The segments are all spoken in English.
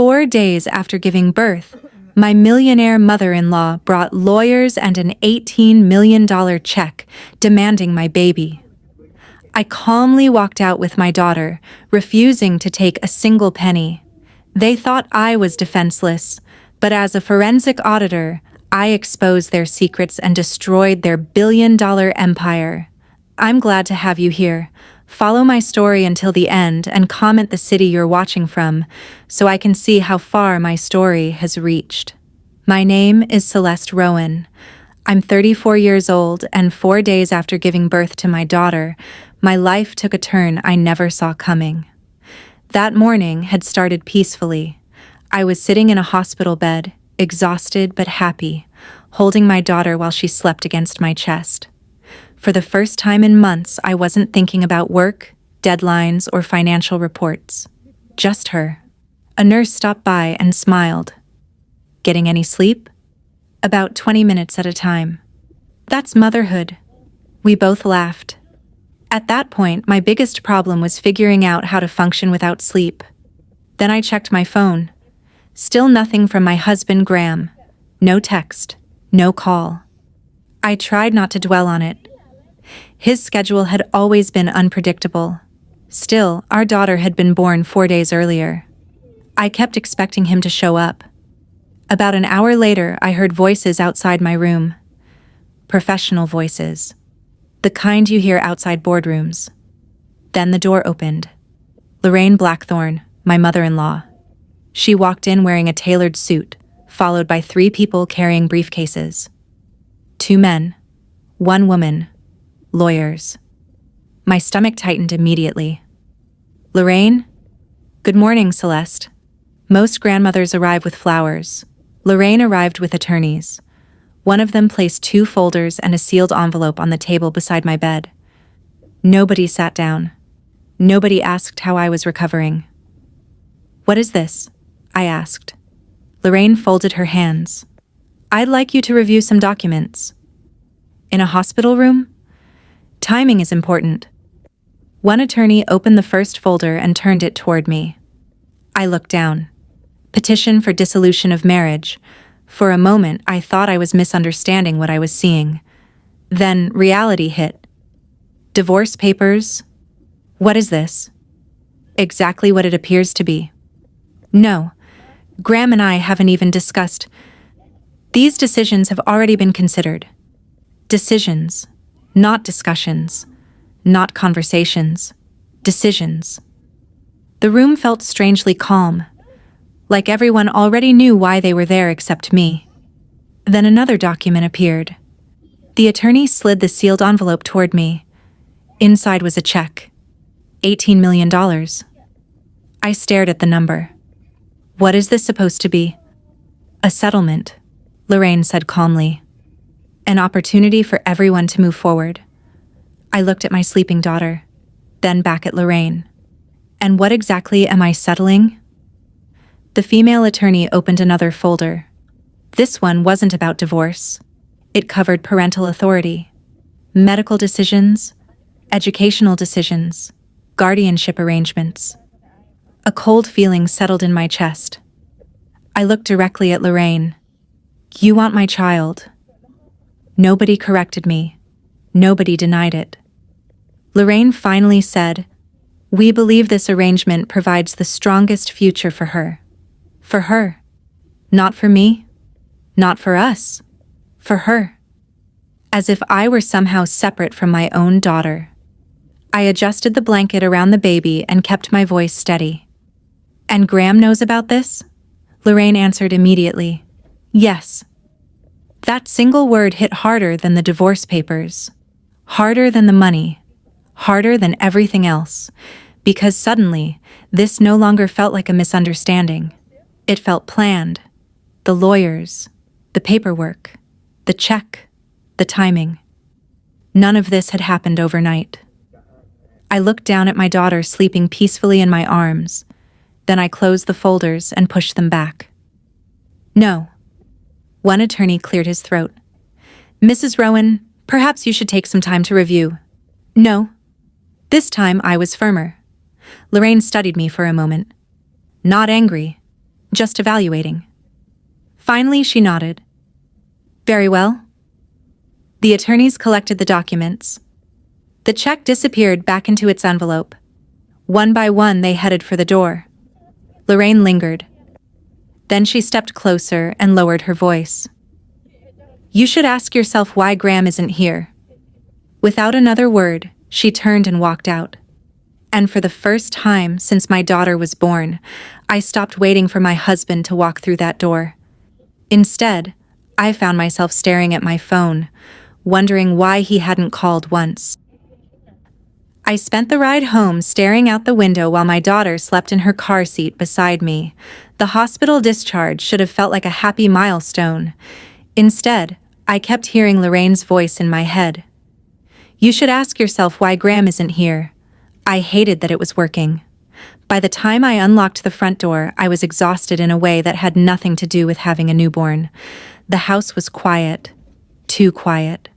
4 days after giving birth, my millionaire mother-in-law brought lawyers and an $18 million check demanding my baby. I calmly walked out with my daughter, refusing to take a single penny. They thought I was defenseless, but as a forensic auditor, I exposed their secrets and destroyed their billion-dollar empire. I'm glad to have you here. Follow my story until the end and comment the city you're watching from, so I can see how far my story has reached. My name is Celeste Rowan. I'm 34 years old, and 4 days after giving birth to my daughter, my life took a turn I never saw coming. That morning had started peacefully. I was sitting in a hospital bed, exhausted but happy, holding my daughter while she slept against my chest. For the first time in months, I wasn't thinking about work, deadlines, or financial reports. Just her. A nurse stopped by and smiled. Getting any sleep? About 20 minutes at a time. That's motherhood. We both laughed. At that point, my biggest problem was figuring out how to function without sleep. Then I checked my phone. Still nothing from my husband, Graham. No text. No call. I tried not to dwell on it. His schedule had always been unpredictable. Still, our daughter had been born 4 days earlier. I kept expecting him to show up. About an hour later, I heard voices outside my room. Professional voices. The kind you hear outside boardrooms. Then the door opened. Lorraine Blackthorne, my mother-in-law. She walked in wearing a tailored suit, followed by 3 people carrying briefcases. 2 men, 1 woman, lawyers. My stomach tightened immediately. Lorraine? Good morning, Celeste. Most grandmothers arrive with flowers. Lorraine arrived with attorneys. One of them placed 2 folders and a sealed envelope on the table beside my bed. Nobody sat down. Nobody asked how I was recovering. What is this? I asked. Lorraine folded her hands. I'd like you to review some documents. In a hospital room? Timing is important. One attorney opened the first folder and turned it toward me. I looked down. Petition for dissolution of marriage. For a moment, I thought I was misunderstanding what I was seeing. Then reality hit. Divorce papers? What is this? Exactly what it appears to be. No, Graham and I haven't even discussed. These decisions have already been considered. Decisions, not discussions, not conversations, decisions. The room felt strangely calm, like everyone already knew why they were there except me. Then another document appeared. The attorney slid the sealed envelope toward me. Inside was a check. $18 million. I stared at the number. What is this supposed to be? A settlement, Lorraine said calmly. An opportunity for everyone to move forward. I looked at my sleeping daughter, then back at Lorraine. And what exactly am I settling? The female attorney opened another folder. This one wasn't about divorce. It covered parental authority, medical decisions, educational decisions, guardianship arrangements. A cold feeling settled in my chest. I looked directly at Lorraine. You want my child. Nobody corrected me. Nobody denied it. Lorraine finally said, we believe this arrangement provides the strongest future for her. For her. Not for me. Not for us. For her. As if I were somehow separate from my own daughter. I adjusted the blanket around the baby and kept my voice steady. And Graham knows about this? Lorraine answered immediately. Yes. That single word hit harder than the divorce papers. Harder than the money. Harder than everything else. Because suddenly, this no longer felt like a misunderstanding. It felt planned. The lawyers, the paperwork, the check, the timing. None of this had happened overnight. I looked down at my daughter sleeping peacefully in my arms. Then I closed the folders and pushed them back. No. One attorney cleared his throat. Mrs. Rowan, perhaps you should take some time to review. No. This time I was firmer. Lorraine studied me for a moment. Not angry, Just evaluating. Finally, she nodded. Very well. The attorneys collected the documents. The check disappeared back into its envelope. One by one, they headed for the door. Lorraine lingered. Then she stepped closer and lowered her voice. You should ask yourself why Graham isn't here. Without another word, she turned and walked out. And for the first time since my daughter was born, I stopped waiting for my husband to walk through that door. Instead, I found myself staring at my phone, wondering why he hadn't called once. I spent the ride home staring out the window while my daughter slept in her car seat beside me. The hospital discharge should have felt like a happy milestone. Instead, I kept hearing Lorraine's voice in my head. You should ask yourself why Graham isn't here. I hated that it was working. By the time I unlocked the front door, I was exhausted in a way that had nothing to do with having a newborn. The house was quiet. Too quiet.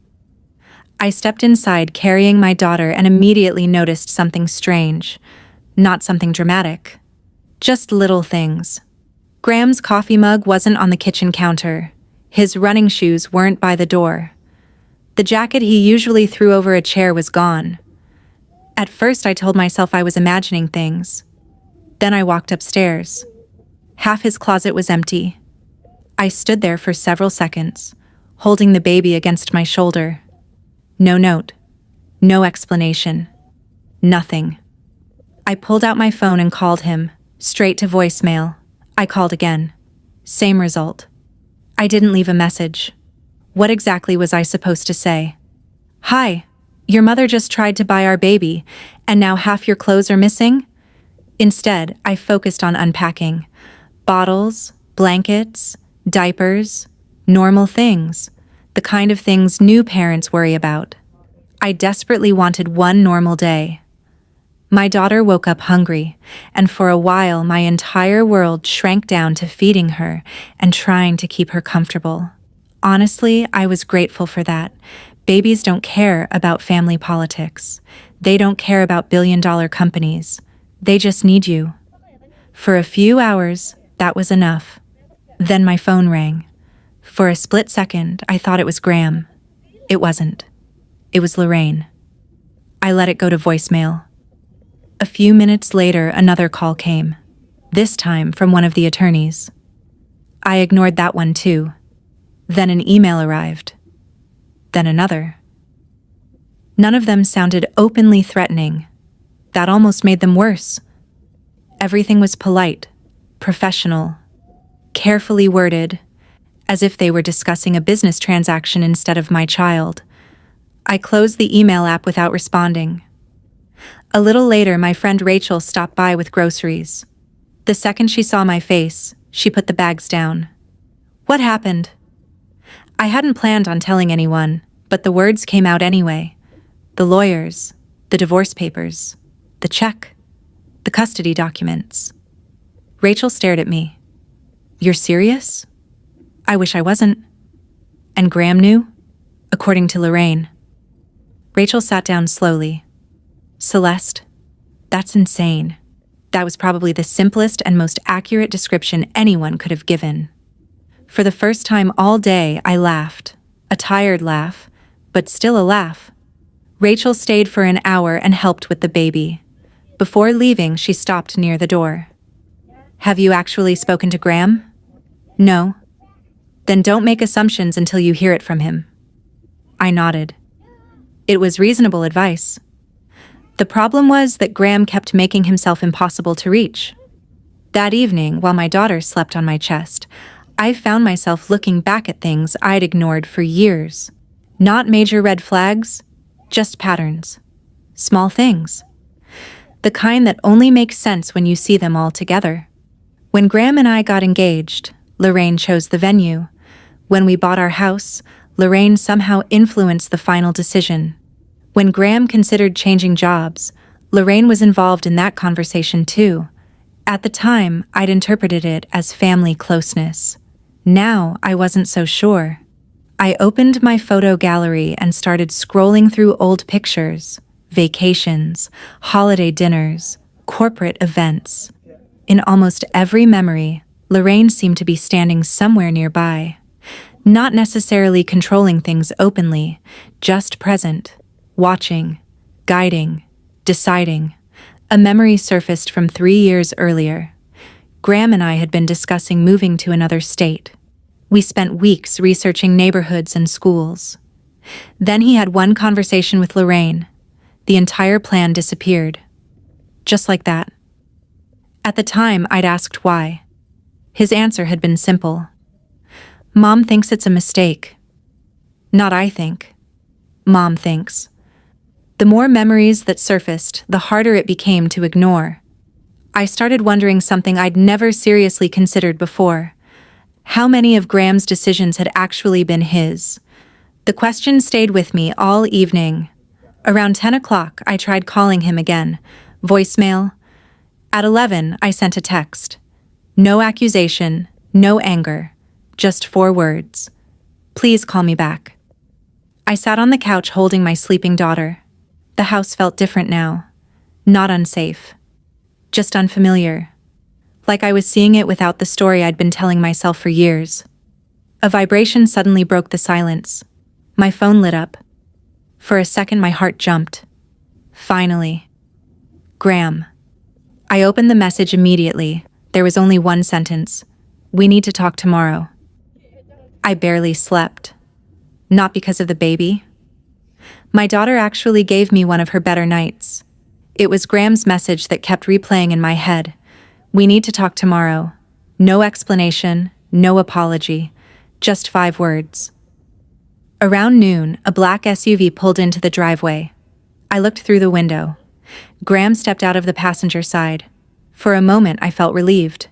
I stepped inside carrying my daughter and immediately noticed something strange. Not something dramatic. Just little things. Graham's coffee mug wasn't on the kitchen counter. His running shoes weren't by the door. The jacket he usually threw over a chair was gone. At first, I told myself I was imagining things. Then I walked upstairs. Half his closet was empty. I stood there for several seconds, holding the baby against my shoulder. No note. No explanation. Nothing. I pulled out my phone and called him, straight to voicemail. I called again. Same result. I didn't leave a message. What exactly was I supposed to say? Hi, your mother just tried to buy our baby, and now half your clothes are missing? Instead, I focused on unpacking. Bottles, blankets, diapers, normal things. The kind of things new parents worry about. I desperately wanted one normal day. My daughter woke up hungry, and for a while my entire world shrank down to feeding her and trying to keep her comfortable. Honestly, I was grateful for that. Babies don't care about family politics. They don't care about billion-dollar companies. They just need you. For a few hours, that was enough. Then my phone rang. For a split second, I thought it was Graham. It wasn't. It was Lorraine. I let it go to voicemail. A few minutes later, another call came. This time from one of the attorneys. I ignored that one too. Then an email arrived. Then another. None of them sounded openly threatening. That almost made them worse. Everything was polite, professional, carefully worded, as if they were discussing a business transaction instead of my child. I closed the email app without responding. A little later, my friend Rachel stopped by with groceries. The second she saw my face, she put the bags down. What happened? I hadn't planned on telling anyone, but the words came out anyway. The lawyers, the divorce papers, the check, the custody documents. Rachel stared at me. You're serious? I wish I wasn't. And Graham knew? According to Lorraine. Rachel sat down slowly. Celeste, that's insane. That was probably the simplest and most accurate description anyone could have given. For the first time all day, I laughed. A tired laugh, but still a laugh. Rachel stayed for an hour and helped with the baby. Before leaving, she stopped near the door. Have you actually spoken to Graham? No. Then don't make assumptions until you hear it from him. I nodded. It was reasonable advice. The problem was that Graham kept making himself impossible to reach. That evening, while my daughter slept on my chest, I found myself looking back at things I'd ignored for years. Not major red flags, just patterns. Small things. The kind that only make sense when you see them all together. When Graham and I got engaged, Lorraine chose the venue. When we bought our house, Lorraine somehow influenced the final decision. When Graham considered changing jobs, Lorraine was involved in that conversation too. At the time, I'd interpreted it as family closeness. Now, I wasn't so sure. I opened my photo gallery and started scrolling through old pictures, vacations, holiday dinners, corporate events. In almost every memory, Lorraine seemed to be standing somewhere nearby, not necessarily controlling things openly, just present, watching, guiding, deciding. A memory surfaced from 3 years earlier. Graham and I had been discussing moving to another state. We spent weeks researching neighborhoods and schools. Then he had one conversation with Lorraine. The entire plan disappeared. Just like that. At the time, I'd asked why. His answer had been simple. Mom thinks it's a mistake. Not I think. Mom thinks. The more memories that surfaced, the harder it became to ignore. I started wondering something I'd never seriously considered before. How many of Graham's decisions had actually been his? The question stayed with me all evening. Around 10 o'clock, I tried calling him again. Voicemail. At 11, I sent a text. No accusation, no anger, just 4 words. Please call me back. I sat on the couch holding my sleeping daughter. The house felt different now. Not unsafe. Just unfamiliar. Like I was seeing it without the story I'd been telling myself for years. A vibration suddenly broke the silence. My phone lit up. For a second, my heart jumped. Finally. Graham. I opened the message immediately. There was only one sentence. We need to talk tomorrow. I barely slept. Not because of the baby. My daughter actually gave me one of her better nights. It was Graham's message that kept replaying in my head. We need to talk tomorrow. No explanation, no apology, just 5 words. Around noon, a black SUV pulled into the driveway. I looked through the window. Graham stepped out of the passenger side. For a moment, I felt relieved.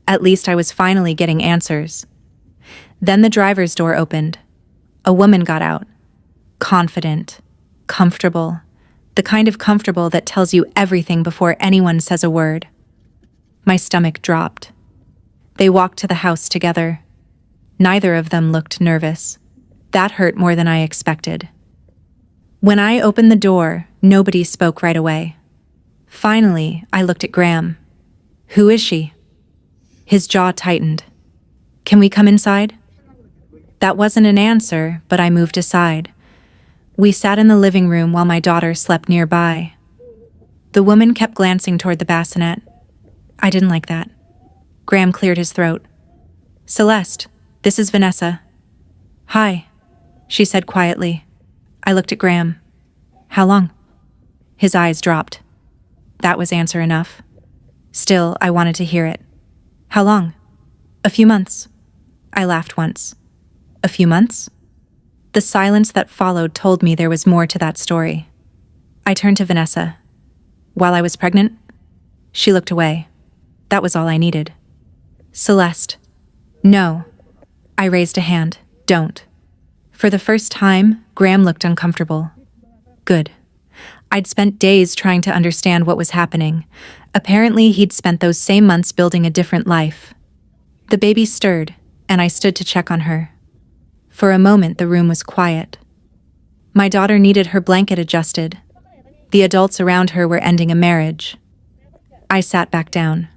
At least I was finally getting answers. Then the driver's door opened. A woman got out. Confident, comfortable, the kind of comfortable that tells you everything before anyone says a word. My stomach dropped. They walked to the house together. Neither of them looked nervous. That hurt more than I expected. When I opened the door, nobody spoke right away. Finally, I looked at Graham. Who is she? His jaw tightened. Can we come inside? That wasn't an answer, but I moved aside. We sat in the living room while my daughter slept nearby. The woman kept glancing toward the bassinet. I didn't like that. Graham cleared his throat. Celeste, this is Vanessa. Hi, she said quietly. I looked at Graham. How long? His eyes dropped. That was answer enough. Still, I wanted to hear it. How long? A few months. I laughed once. A few months? The silence that followed told me there was more to that story. I turned to Vanessa. While I was pregnant? She looked away. That was all I needed. Celeste. No. I raised a hand. Don't. For the first time, Graham looked uncomfortable. Good. I'd spent days trying to understand what was happening. Apparently, he'd spent those same months building a different life. The baby stirred, and I stood to check on her. For a moment, the room was quiet. My daughter needed her blanket adjusted. The adults around her were ending a marriage. I sat back down.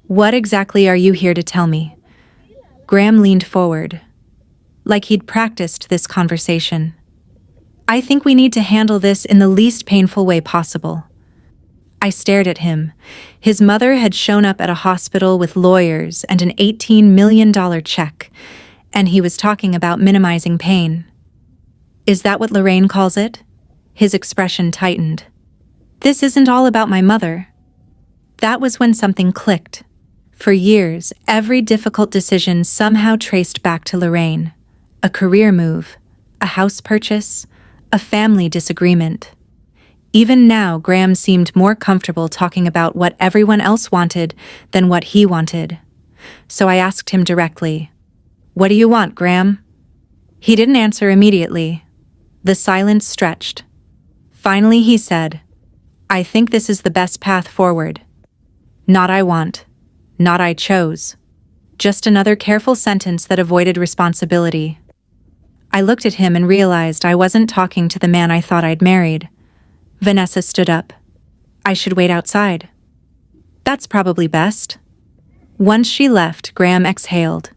What exactly are you here to tell me? Graham leaned forward, like he'd practiced this conversation. I think we need to handle this in the least painful way possible. I stared at him. His mother had shown up at a hospital with lawyers and an $18 million check, and he was talking about minimizing pain. Is that what Lorraine calls it? His expression tightened. This isn't all about my mother. That was when something clicked. For years, every difficult decision somehow traced back to Lorraine. A career move, a house purchase, a family disagreement. Even now, Graham seemed more comfortable talking about what everyone else wanted than what he wanted. So I asked him directly, "What do you want, Graham?" He didn't answer immediately. The silence stretched. Finally, he said, "I think this is the best path forward. Not I want. Not I chose." Just another careful sentence that avoided responsibility. I looked at him and realized I wasn't talking to the man I thought I'd married. Vanessa stood up. I should wait outside. That's probably best. Once she left, Graham exhaled.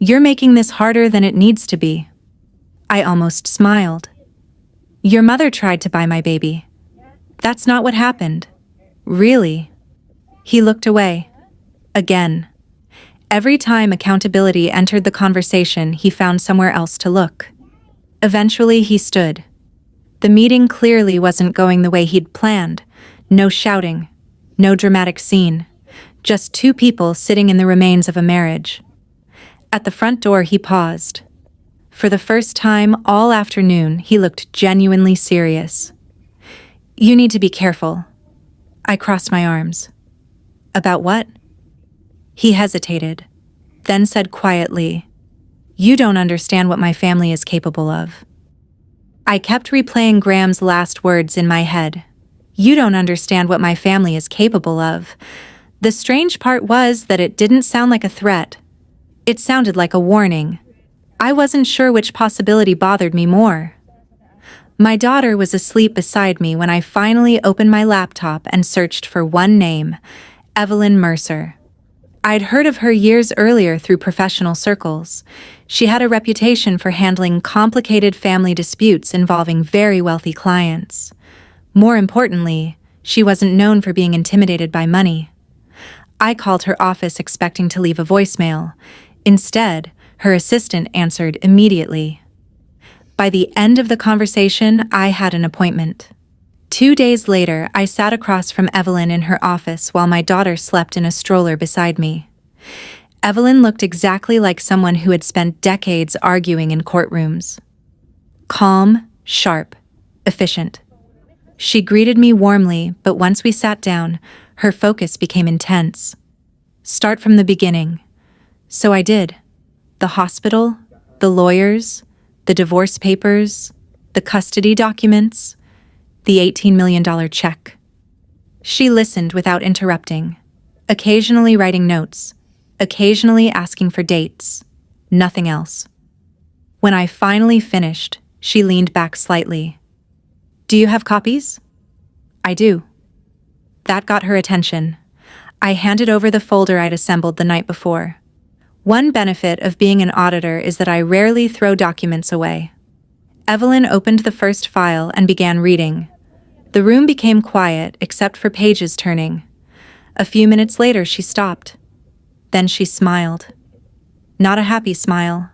"You're making this harder than it needs to be." I almost smiled. "Your mother tried to buy my baby. That's not what happened." "Really?" He looked away. Again. Every time accountability entered the conversation, he found somewhere else to look. Eventually, he stood. The meeting clearly wasn't going the way he'd planned. No shouting, no dramatic scene, just two people sitting in the remains of a marriage. At the front door, he paused. For the first time all afternoon, he looked genuinely serious. "You need to be careful." I crossed my arms. "About what?" He hesitated, then said quietly, "You don't understand what my family is capable of." I kept replaying Graham's last words in my head. "You don't understand what my family is capable of." The strange part was that it didn't sound like a threat. It sounded like a warning. I wasn't sure which possibility bothered me more. My daughter was asleep beside me when I finally opened my laptop and searched for one name: Evelyn Mercer. I'd heard of her years earlier through professional circles. She had a reputation for handling complicated family disputes involving very wealthy clients. More importantly, she wasn't known for being intimidated by money. I called her office expecting to leave a voicemail. Instead, her assistant answered immediately. By the end of the conversation, I had an appointment. 2 days later, I sat across from Evelyn in her office while my daughter slept in a stroller beside me. Evelyn looked exactly like someone who had spent decades arguing in courtrooms. Calm, sharp, efficient. She greeted me warmly, but once we sat down, her focus became intense. "Start from the beginning." So I did. The hospital, the lawyers, the divorce papers, the custody documents, the $18 million check. She listened without interrupting, occasionally writing notes, occasionally asking for dates, nothing else. When I finally finished, she leaned back slightly. "Do you have copies?" "I do." That got her attention. I handed over the folder I'd assembled the night before. One benefit of being an auditor is that I rarely throw documents away. Evelyn opened the first file and began reading. The room became quiet except for pages turning. A few minutes later, she stopped. Then she smiled. Not a happy smile.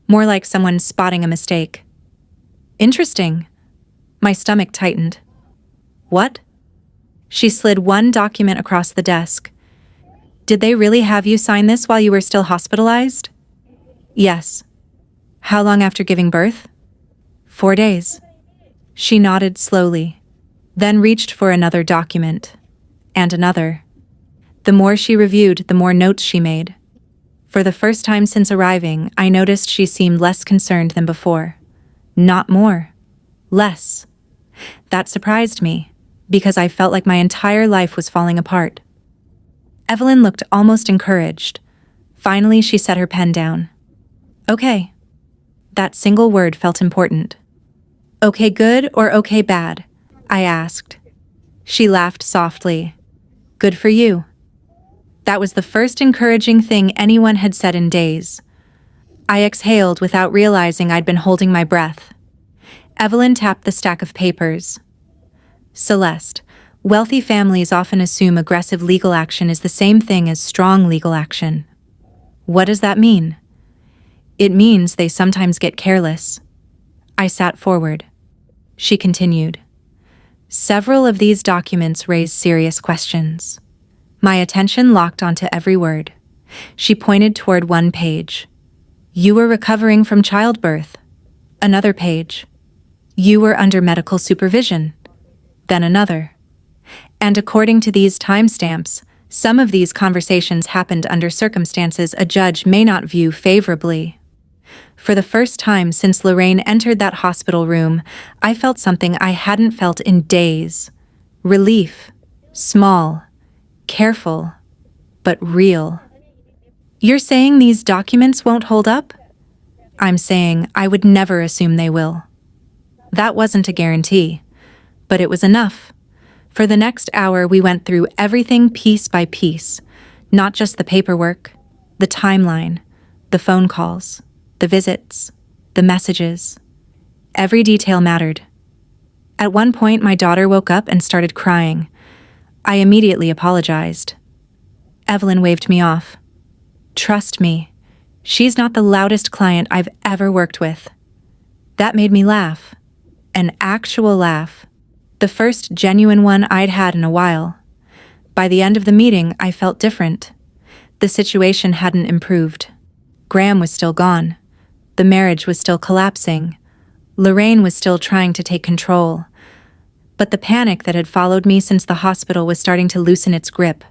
More like someone spotting a mistake. "Interesting." My stomach tightened. "What?" She slid one document across the desk. "Did they really have you sign this while you were still hospitalized?" "Yes." "How long after giving birth?" 4 days. She nodded slowly, then reached for another document. And another. The more she reviewed, the more notes she made. For the first time since arriving, I noticed she seemed less concerned than before. Not more. Less. That surprised me, because I felt like my entire life was falling apart. Evelyn looked almost encouraged. Finally, she set her pen down. "Okay." That single word felt important. "Okay good or okay bad?" I asked. She laughed softly. "Good for you." That was the first encouraging thing anyone had said in days. I exhaled without realizing I'd been holding my breath. Evelyn tapped the stack of papers. "Celeste, wealthy families often assume aggressive legal action is the same thing as strong legal action." "What does that mean?" "It means they sometimes get careless." I sat forward. She continued. "Several of these documents raise serious questions." My attention locked onto every word. She pointed toward one page. "You were recovering from childbirth." Another page. "You were under medical supervision." Then another. And according to these timestamps, some of these conversations happened under circumstances a judge may not view favorably. For the first time since Lorraine entered that hospital room, I felt something I hadn't felt in days. Relief. Small. Careful. But real. "You're saying these documents won't hold up?" "I'm saying I would never assume they will." That wasn't a guarantee, but it was enough. For the next hour, we went through everything piece by piece. Not just the paperwork, the timeline, the phone calls, the visits, the messages. Every detail mattered. At one point, my daughter woke up and started crying. I immediately apologized. Evelyn waved me off. Trust me, she's not the loudest client I've ever worked with. That made me laugh. An actual laugh. The first genuine one I'd had in a while. By the end of the meeting, I felt different. The situation hadn't improved. Graham was still gone. The marriage was still collapsing. Lorraine was still trying to take control. But the panic that had followed me since the hospital was starting to loosen its grip.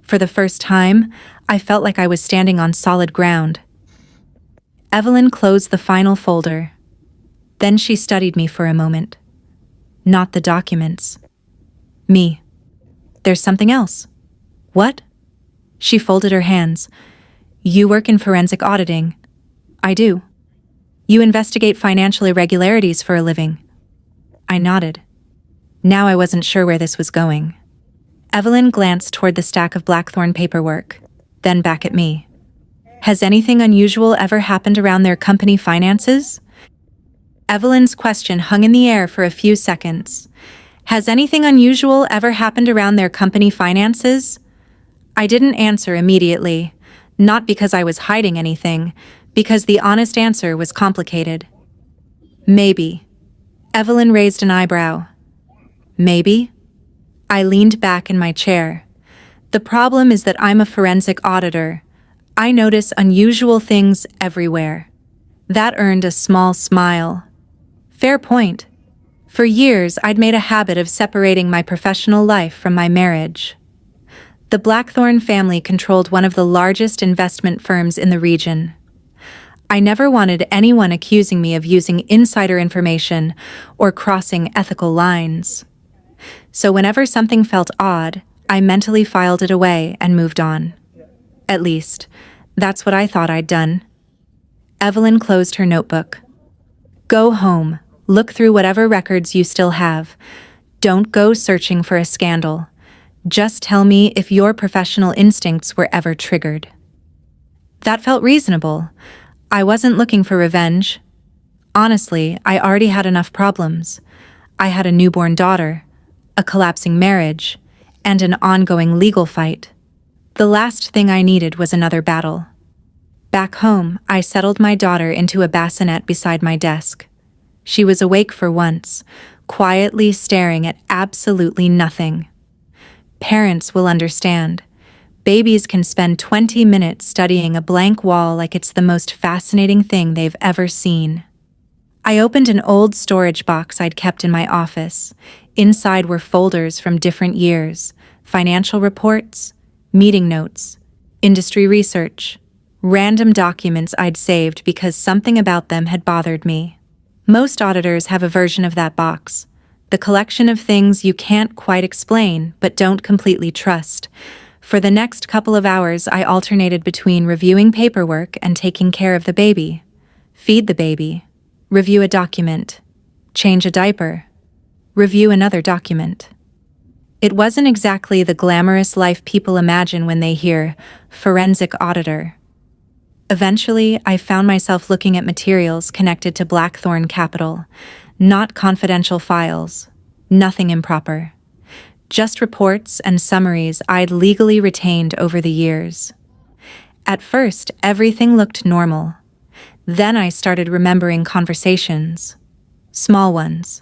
For the first time, I felt like I was standing on solid ground. Evelyn closed the final folder. Then she studied me for a moment. Not the documents. Me. There's something else. What? She folded her hands. You work in forensic auditing. I do. You investigate financial irregularities for a living. I nodded. Now I wasn't sure where this was going. Evelyn glanced toward the stack of Blackthorne paperwork, then back at me. Has anything unusual ever happened around their company finances? Evelyn's question hung in the air for a few seconds. Has anything unusual ever happened around their company finances? I didn't answer immediately, not because I was hiding anything, because the honest answer was complicated. Maybe. Evelyn raised an eyebrow. Maybe? I leaned back in my chair. The problem is that I'm a forensic auditor. I notice unusual things everywhere. That earned a small smile. Fair point. For years, I'd made a habit of separating my professional life from my marriage. The Blackthorne family controlled one of the largest investment firms in the region. I never wanted anyone accusing me of using insider information or crossing ethical lines. So whenever something felt odd, I mentally filed it away and moved on. At least, that's what I thought I'd done. Evelyn closed her notebook. Go home. Look through whatever records you still have. Don't go searching for a scandal. Just tell me if your professional instincts were ever triggered. That felt reasonable. I wasn't looking for revenge. Honestly, I already had enough problems. I had a newborn daughter, a collapsing marriage, and an ongoing legal fight. The last thing I needed was another battle. Back home, I settled my daughter into a bassinet beside my desk. She was awake for once, quietly staring at absolutely nothing. Parents will understand. Babies can spend 20 minutes studying a blank wall like it's the most fascinating thing they've ever seen. I opened an old storage box I'd kept in my office. Inside were folders from different years, financial reports, meeting notes, industry research, random documents I'd saved because something about them had bothered me. Most auditors have a version of that box, the collection of things you can't quite explain but don't completely trust. For the next couple of hours, I alternated between reviewing paperwork and taking care of the baby. Feed the baby. Review a document. Change a diaper. Review another document. It wasn't exactly the glamorous life people imagine when they hear forensic auditor. Eventually, I found myself looking at materials connected to Blackthorne Capital, not confidential files, nothing improper. Just reports and summaries I'd legally retained over the years. At first, everything looked normal. Then I started remembering conversations. Small ones.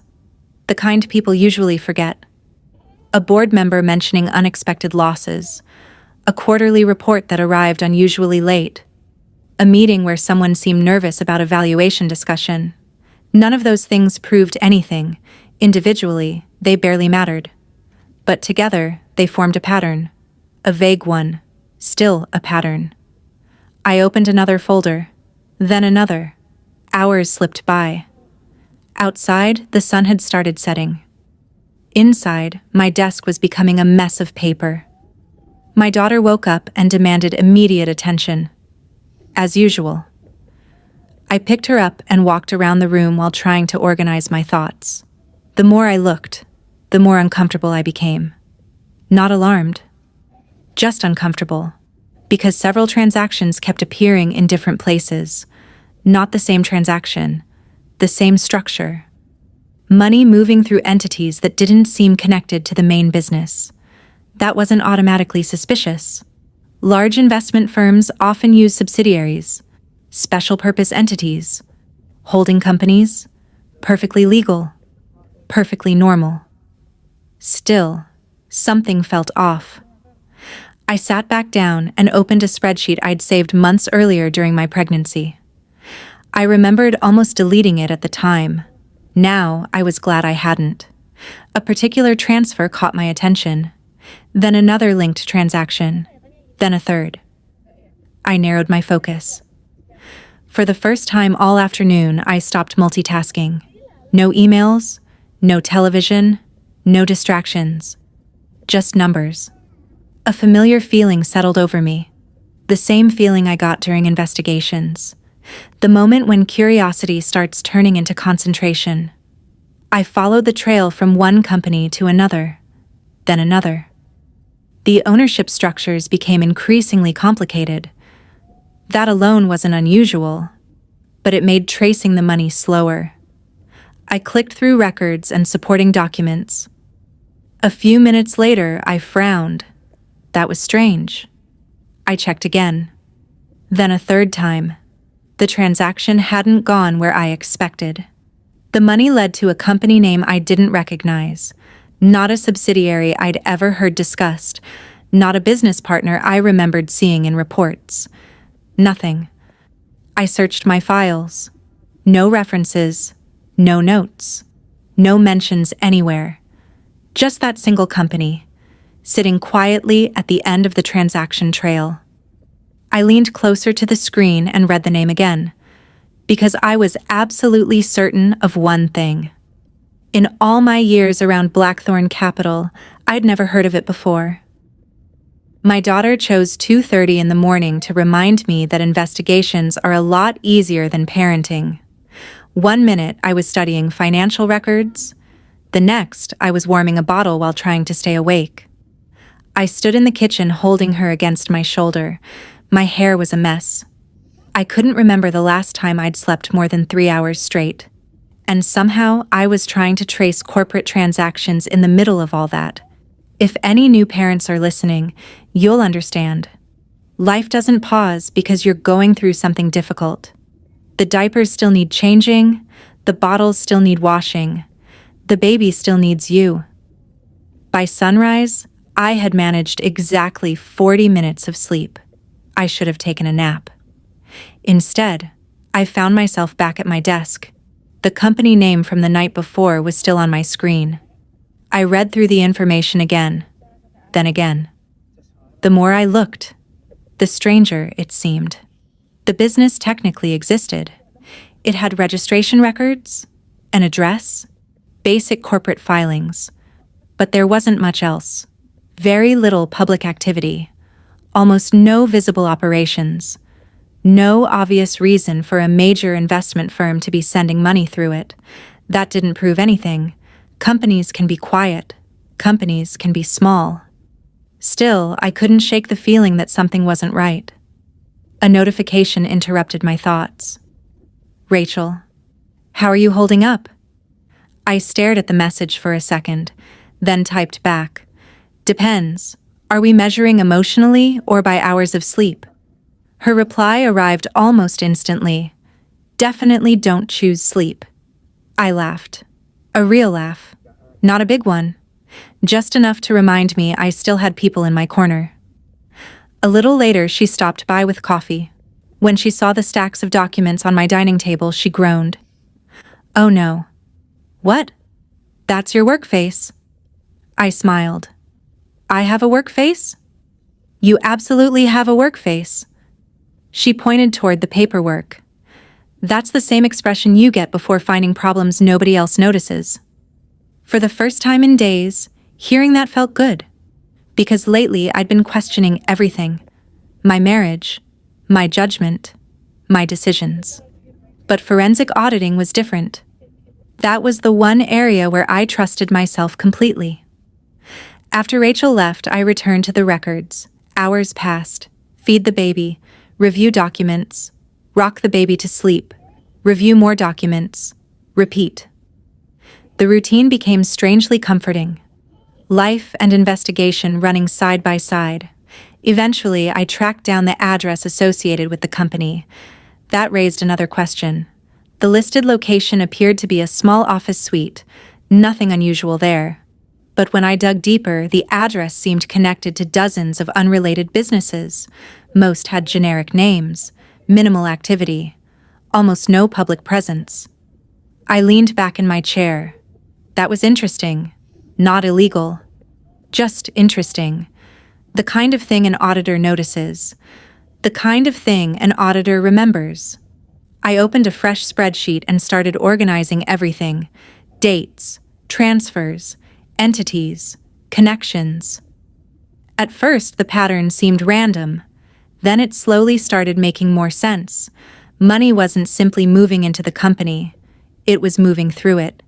The kind people usually forget. A board member mentioning unexpected losses. A quarterly report that arrived unusually late. A meeting where someone seemed nervous about a valuation discussion. None of those things proved anything. Individually, they barely mattered. But together, they formed a pattern. A vague one. Still a pattern. I opened another folder. Then another. Hours slipped by. Outside, the sun had started setting. Inside, my desk was becoming a mess of paper. My daughter woke up and demanded immediate attention. As usual. I picked her up and walked around the room while trying to organize my thoughts. The more I looked, the more uncomfortable I became. Not alarmed. just uncomfortable, because several transactions kept appearing in different places. Not the same transaction, the same structure. Money moving through entities that didn't seem connected to the main business. That wasn't automatically suspicious. Large investment firms often use subsidiaries, special purpose entities, holding companies, perfectly legal, perfectly normal. Still, something felt off. I sat back down and opened a spreadsheet I'd saved months earlier during my pregnancy. I remembered almost deleting it at the time. Now, I was glad I hadn't. A particular transfer caught my attention, then another linked transaction, then a third. I narrowed my focus. For the first time all afternoon, I stopped multitasking. No emails, no television, no distractions. Just numbers. A familiar feeling settled over me. The same feeling I got during investigations. The moment when curiosity starts turning into concentration. I followed the trail from one company to another, then another. The ownership structures became increasingly complicated. That alone wasn't unusual, but it made tracing the money slower. I clicked through records and supporting documents. A few minutes later, I frowned. That was strange. I checked again. Then a third time. The transaction hadn't gone where I expected. The money led to a company name I didn't recognize, not a subsidiary I'd ever heard discussed, not a business partner I remembered seeing in reports. Nothing. I searched my files. No references, no notes, no mentions anywhere. Just that single company, sitting quietly at the end of the transaction trail. I leaned closer to the screen and read the name again, because I was absolutely certain of one thing. In all my years around Blackthorne Capital, I'd never heard of it before. My daughter chose 2:30 in the morning to remind me that investigations are a lot easier than parenting. 1 minute I was studying financial records. The next I was warming a bottle while trying to stay awake. I stood in the kitchen holding her against my shoulder. My hair was a mess. I couldn't remember the last time I'd slept more than 3 hours straight. And somehow I was trying to trace corporate transactions in the middle of all that. If any new parents are listening, you'll understand. Life doesn't pause because you're going through something difficult. The diapers still need changing, the bottles still need washing, the baby still needs you. By sunrise, I had managed exactly 40 minutes of sleep. I should have taken a nap. Instead, I found myself back at my desk. The company name from the night before was still on my screen. I read through the information again, then again. The more I looked, the stranger it seemed. The business technically existed. It had registration records, an address, basic corporate filings, but there wasn't much else. Very little public activity, almost no visible operations, no obvious reason for a major investment firm to be sending money through it. That didn't prove anything. Companies can be quiet. Companies can be small. Still, I couldn't shake the feeling that something wasn't right. A notification interrupted my thoughts. Rachel, how are you holding up? I stared at the message for a second, then typed back. Depends. Are we measuring emotionally or by hours of sleep? Her reply arrived almost instantly. Definitely don't choose sleep. I laughed. A real laugh. Not a big one. Just enough to remind me I still had people in my corner. A little later, she stopped by with coffee. When she saw the stacks of documents on my dining table, she groaned. Oh no. What? That's your work face. I smiled. I have a work face? You absolutely have a work face. She pointed toward the paperwork. That's the same expression you get before finding problems nobody else notices. For the first time in days, hearing that felt good. Because lately I'd been questioning everything. My marriage, my judgment, my decisions. But forensic auditing was different. That was the one area where I trusted myself completely. After Rachel left, I returned to the records, Hours passed. Feed the baby. Review documents. Rock the baby to sleep. Review more documents. Repeat. The routine became strangely comforting. Life and investigation running side by side. Eventually, I tracked down the address associated with the company. That raised another question. The listed location appeared to be a small office suite. Nothing unusual there. But when I dug deeper, the address seemed connected to dozens of unrelated businesses. Most had generic names, minimal activity, almost no public presence. I leaned back in my chair. That was interesting, not illegal. Just interesting. The kind of thing an auditor notices. The kind of thing an auditor remembers. I opened a fresh spreadsheet and started organizing everything. Dates, transfers, entities, connections. At first, the pattern seemed random. Then it slowly started making more sense. Money wasn't simply moving into the company. It was moving through it.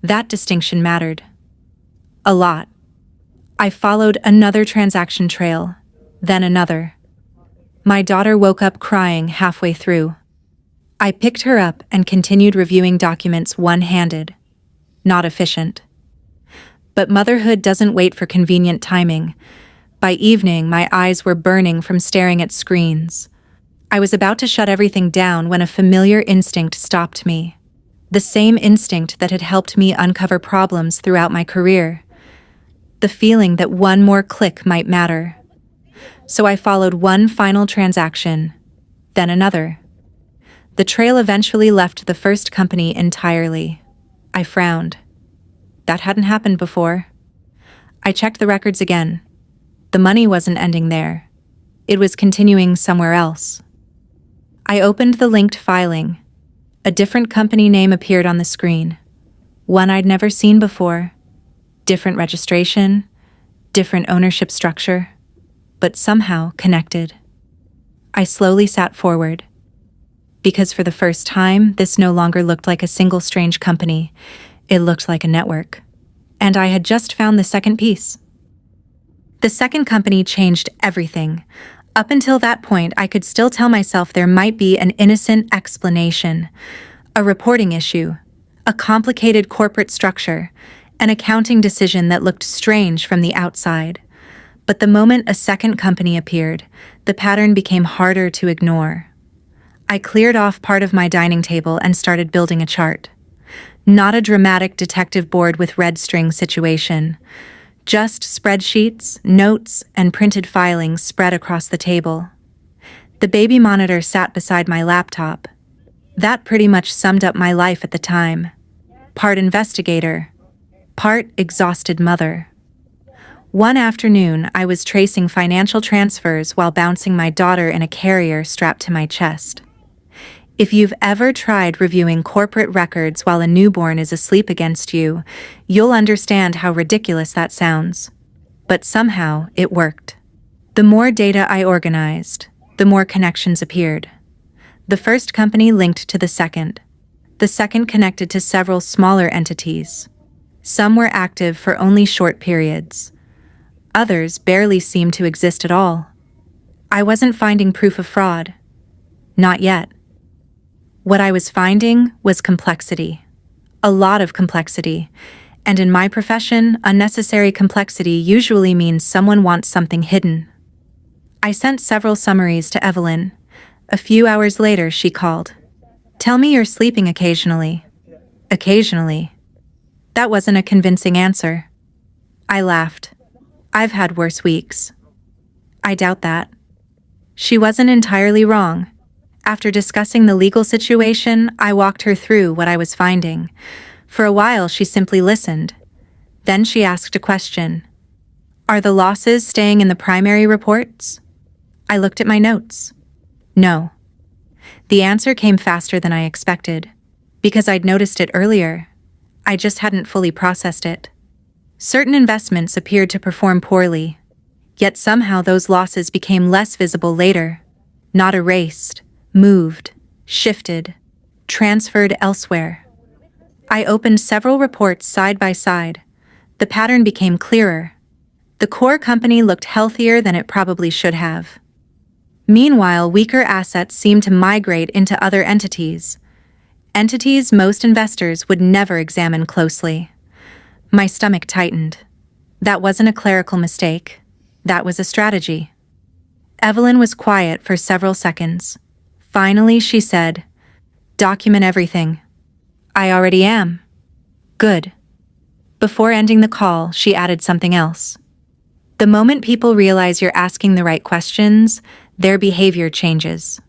That distinction mattered. A lot. I followed another transaction trail, then another. My daughter woke up crying halfway through. I picked her up and continued reviewing documents one-handed. Not efficient. But motherhood doesn't wait for convenient timing. By evening, my eyes were burning from staring at screens. I was about to shut everything down when a familiar instinct stopped me. The same instinct that had helped me uncover problems throughout my career. The feeling that one more click might matter. So I followed one final transaction, then another. The trail eventually left the first company entirely. I frowned. That hadn't happened before. I checked the records again. The money wasn't ending there. It was continuing somewhere else. I opened the linked filing. A different company name appeared on the screen. One I'd never seen before. Different registration, different ownership structure, but somehow connected. I slowly sat forward. Because for the first time, this no longer looked like a single strange company. It looked like a network. And I had just found the second piece. The second company changed everything. Up until that point, I could still tell myself there might be an innocent explanation. A reporting issue. A complicated corporate structure. An accounting decision that looked strange from the outside. But the moment a second company appeared, the pattern became harder to ignore. I cleared off part of my dining table and started building a chart. Not a dramatic detective board with red string situation. Just spreadsheets, notes, and printed filings spread across the table. The baby monitor sat beside my laptop. That pretty much summed up my life at the time. Part investigator, part exhausted mother. One afternoon, I was tracing financial transfers while bouncing my daughter in a carrier strapped to my chest. If you've ever tried reviewing corporate records while a newborn is asleep against you, you'll understand how ridiculous that sounds. But somehow, it worked. The more data I organized, the more connections appeared. The first company linked to the second. The second connected to several smaller entities. Some were active for only short periods. Others barely seemed to exist at all. I wasn't finding proof of fraud. Not yet. What I was finding was complexity. A lot of complexity. And in my profession, unnecessary complexity usually means someone wants something hidden. I sent several summaries to Evelyn. A few hours later, she called. "Tell me you're sleeping occasionally." Occasionally. That wasn't a convincing answer. I laughed. I've had worse weeks. I doubt that. She wasn't entirely wrong. After discussing the legal situation, I walked her through what I was finding. For a while, she simply listened. Then she asked a question. "Are the losses staying in the primary reports?" I looked at my notes. No. The answer came faster than I expected. Because I'd noticed it earlier. I just hadn't fully processed it. Certain investments appeared to perform poorly. Yet somehow those losses became less visible later. Not erased. Moved, shifted, transferred elsewhere. I opened several reports side by side. The pattern became clearer. The core company looked healthier than it probably should have. Meanwhile, weaker assets seemed to migrate into other entities. Entities most investors would never examine closely. My stomach tightened. That wasn't a clerical mistake. That was a strategy. Evelyn was quiet for several seconds. Finally, she said, "Document everything." "I already am." "Good." Before ending the call, she added something else. "The moment people realize you're asking the right questions, their behavior changes."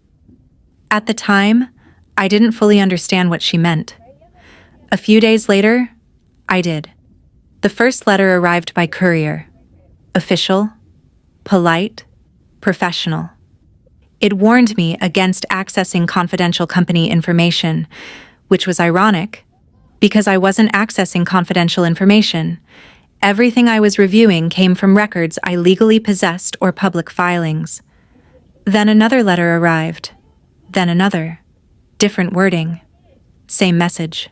At the time, I didn't fully understand what she meant. A few days later, I did. The first letter arrived by courier. Official, polite, professional. It warned me against accessing confidential company information, which was ironic, because I wasn't accessing confidential information. Everything I was reviewing came from records I legally possessed or public filings. Then another letter arrived. Then another. Different wording. Same message.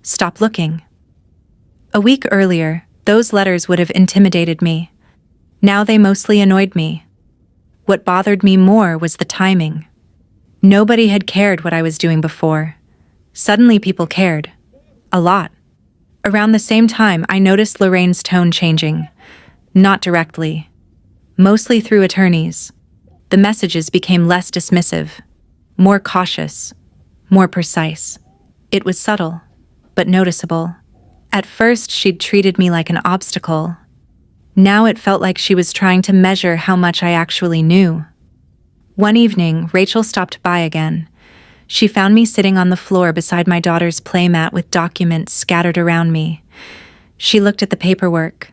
Stop looking. A week earlier, those letters would have intimidated me. Now they mostly annoyed me. What bothered me more was the timing. Nobody had cared what I was doing before. Suddenly people cared. A lot. Around the same time, I noticed Lorraine's tone changing. Not directly. Mostly through attorneys. The messages became less dismissive. More cautious. More precise. It was subtle, but noticeable. At first, she'd treated me like an obstacle. Now it felt like she was trying to measure how much I actually knew. One evening, Rachel stopped by again. She found me sitting on the floor beside my daughter's playmat with documents scattered around me. She looked at the paperwork,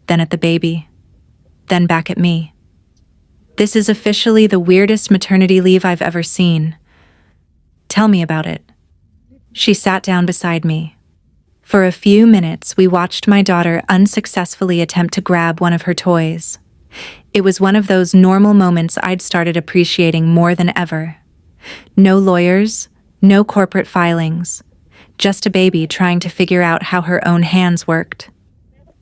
then at the baby, then back at me. "This is officially the weirdest maternity leave I've ever seen. Tell me about it." She sat down beside me. For a few minutes, we watched my daughter unsuccessfully attempt to grab one of her toys. It was one of those normal moments I'd started appreciating more than ever. No lawyers, no corporate filings, just a baby trying to figure out how her own hands worked.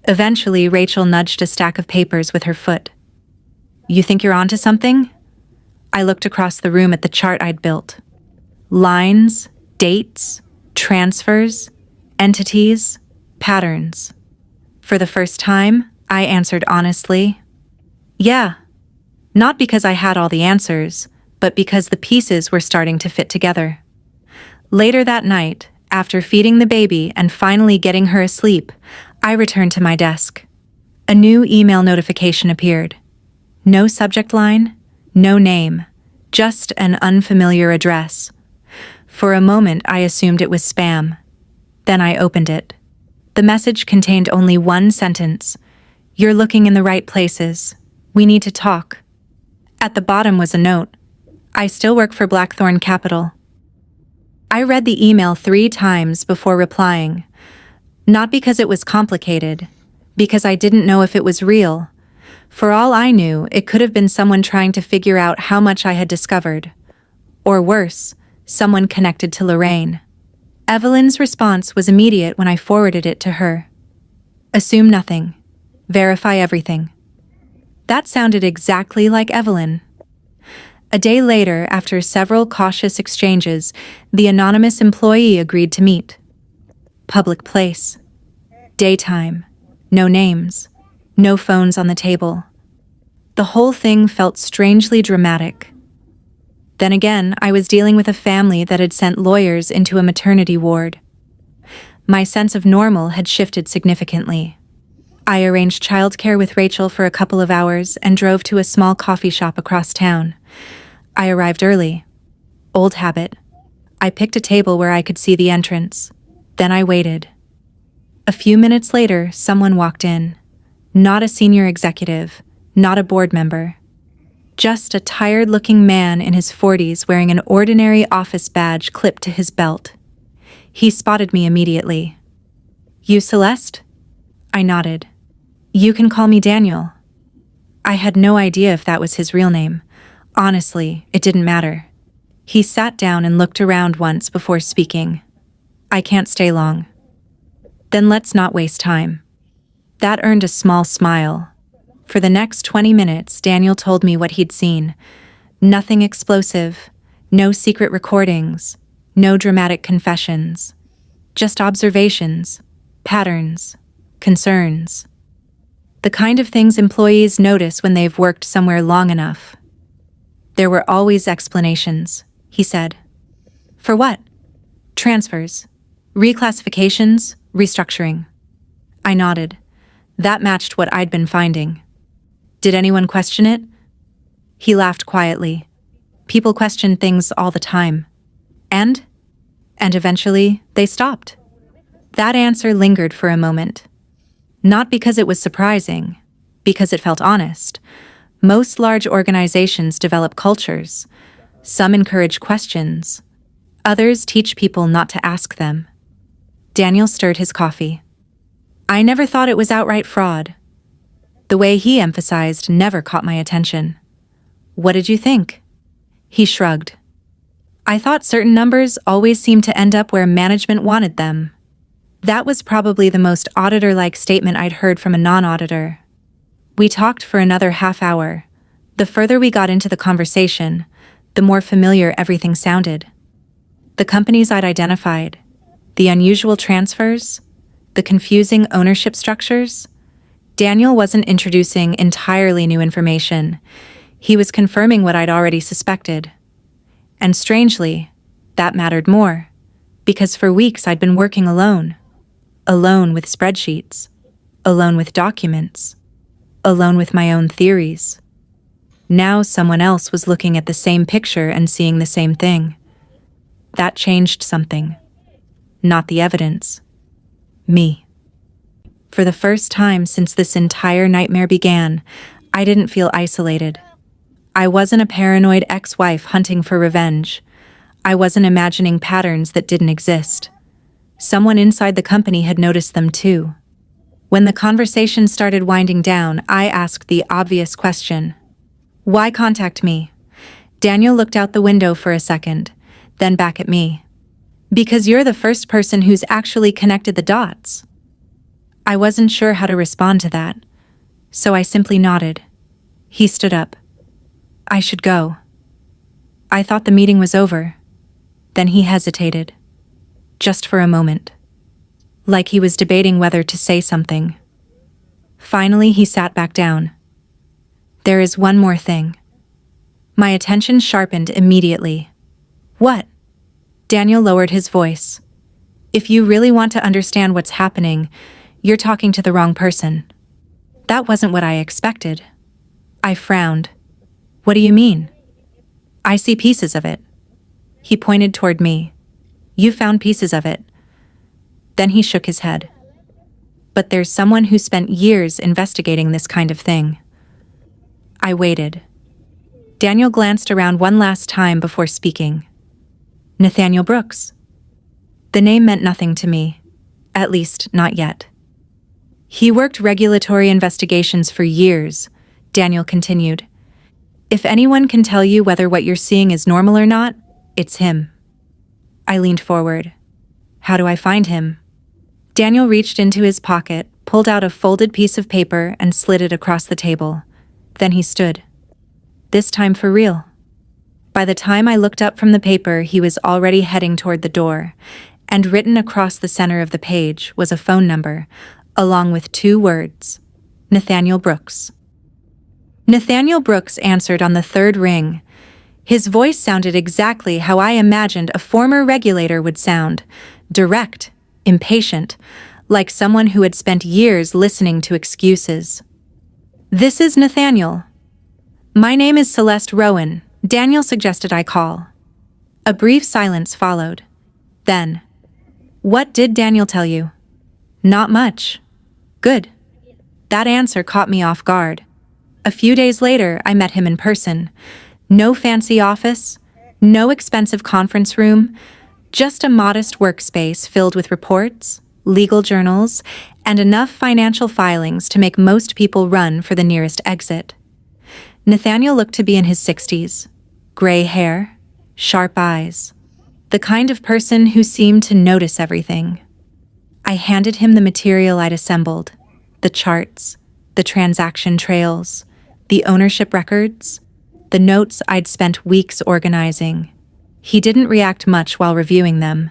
Eventually, Rachel nudged a stack of papers with her foot. "You think you're onto something?" I looked across the room at the chart I'd built. Lines, dates, transfers, entities, patterns. For the first time, I answered honestly, "Yeah." Not because I had all the answers, but because the pieces were starting to fit together. Later that night, after feeding the baby and finally getting her asleep, I returned to my desk. A new email notification appeared. No subject line, no name, just an unfamiliar address. For a moment, I assumed it was spam. Then I opened it. The message contained only one sentence. "You're looking in the right places. We need to talk." At the bottom was a note. "I still work for Blackthorne Capital." I read the email 3 times before replying. Not because it was complicated, because I didn't know if it was real. For all I knew, it could have been someone trying to figure out how much I had discovered. Or worse, someone connected to Lorraine. Evelyn's response was immediate when I forwarded it to her. "Assume nothing. Verify everything." That sounded exactly like Evelyn. A day later, after several cautious exchanges, the anonymous employee agreed to meet. Public place. Daytime. No names. No phones on the table. The whole thing felt strangely dramatic. Then again, I was dealing with a family that had sent lawyers into a maternity ward. My sense of normal had shifted significantly. I arranged childcare with Rachel for a couple of hours and drove to a small coffee shop across town. I arrived early. Old habit. I picked a table where I could see the entrance. Then I waited. A few minutes later, someone walked in. Not a senior executive, not a board member. Just a tired-looking man in his 40s wearing an ordinary office badge clipped to his belt. He spotted me immediately. "You Celeste?" I nodded. "You can call me Daniel." I had no idea if that was his real name. Honestly, it didn't matter. He sat down and looked around once before speaking. "I can't stay long." "Then let's not waste time." That earned a small smile. For the next 20 minutes, Daniel told me what he'd seen. Nothing explosive, no secret recordings, no dramatic confessions. Just observations, patterns, concerns. The kind of things employees notice when they've worked somewhere long enough. There were always explanations, he said. For what? Transfers, reclassifications, restructuring. I nodded. That matched what I'd been finding. Did anyone question it? He laughed quietly. People question things all the time. And eventually, they stopped. That answer lingered for a moment. Not because it was surprising, because it felt honest. Most large organizations develop cultures. Some encourage questions. Others teach people not to ask them. Daniel stirred his coffee. I never thought it was outright fraud. The way he emphasized never caught my attention. What did you think? He shrugged. I thought certain numbers always seemed to end up where management wanted them. That was probably the most auditor-like statement I'd heard from a non-auditor. We talked for another half hour. The further we got into the conversation, the more familiar everything sounded. The companies I'd identified, the unusual transfers, the confusing ownership structures. Daniel wasn't introducing entirely new information. He was confirming what I'd already suspected. And strangely, that mattered more, because for weeks I'd been working alone. Alone with spreadsheets. Alone with documents. Alone with my own theories. Now someone else was looking at the same picture and seeing the same thing. That changed something. Not the evidence. Me. For the first time since this entire nightmare began, I didn't feel isolated. I wasn't a paranoid ex-wife hunting for revenge. I wasn't imagining patterns that didn't exist. Someone inside the company had noticed them too. When the conversation started winding down, I asked the obvious question. Why contact me? Daniel looked out the window for a second, then back at me. Because you're the first person who's actually connected the dots. I wasn't sure how to respond to that, so I simply nodded. He stood up. I should go. I thought the meeting was over. Then he hesitated. Just for a moment. Like he was debating whether to say something. Finally, he sat back down. There is one more thing. My attention sharpened immediately. What? Daniel lowered his voice. If you really want to understand what's happening, you're talking to the wrong person. That wasn't what I expected. I frowned. What do you mean? I see pieces of it. He pointed toward me. You found pieces of it. Then he shook his head. But there's someone who spent years investigating this kind of thing. I waited. Daniel glanced around one last time before speaking. Nathaniel Brooks. The name meant nothing to me. At least, not yet. He worked regulatory investigations for years, Daniel continued. If anyone can tell you whether what you're seeing is normal or not, it's him. I leaned forward. How do I find him? Daniel reached into his pocket, pulled out a folded piece of paper, and slid it across the table. Then he stood. This time for real. By the time I looked up from the paper, he was already heading toward the door, and written across the center of the page was a phone number, along with 2 words, Nathaniel Brooks. Nathaniel Brooks answered on the 3rd ring. His voice sounded exactly how I imagined a former regulator would sound, direct, impatient, like someone who had spent years listening to excuses. This is Nathaniel. My name is Celeste Rowan. Daniel suggested I call. A brief silence followed. Then, what did Daniel tell you? Not much. Good. That answer caught me off guard. A few days later, I met him in person. No fancy office, no expensive conference room, just a modest workspace filled with reports, legal journals, and enough financial filings to make most people run for the nearest exit. Nathaniel looked to be in his 60s. Gray hair, sharp eyes. The kind of person who seemed to notice everything. I handed him the material I'd assembled. The charts, the transaction trails, the ownership records, the notes I'd spent weeks organizing. He didn't react much while reviewing them,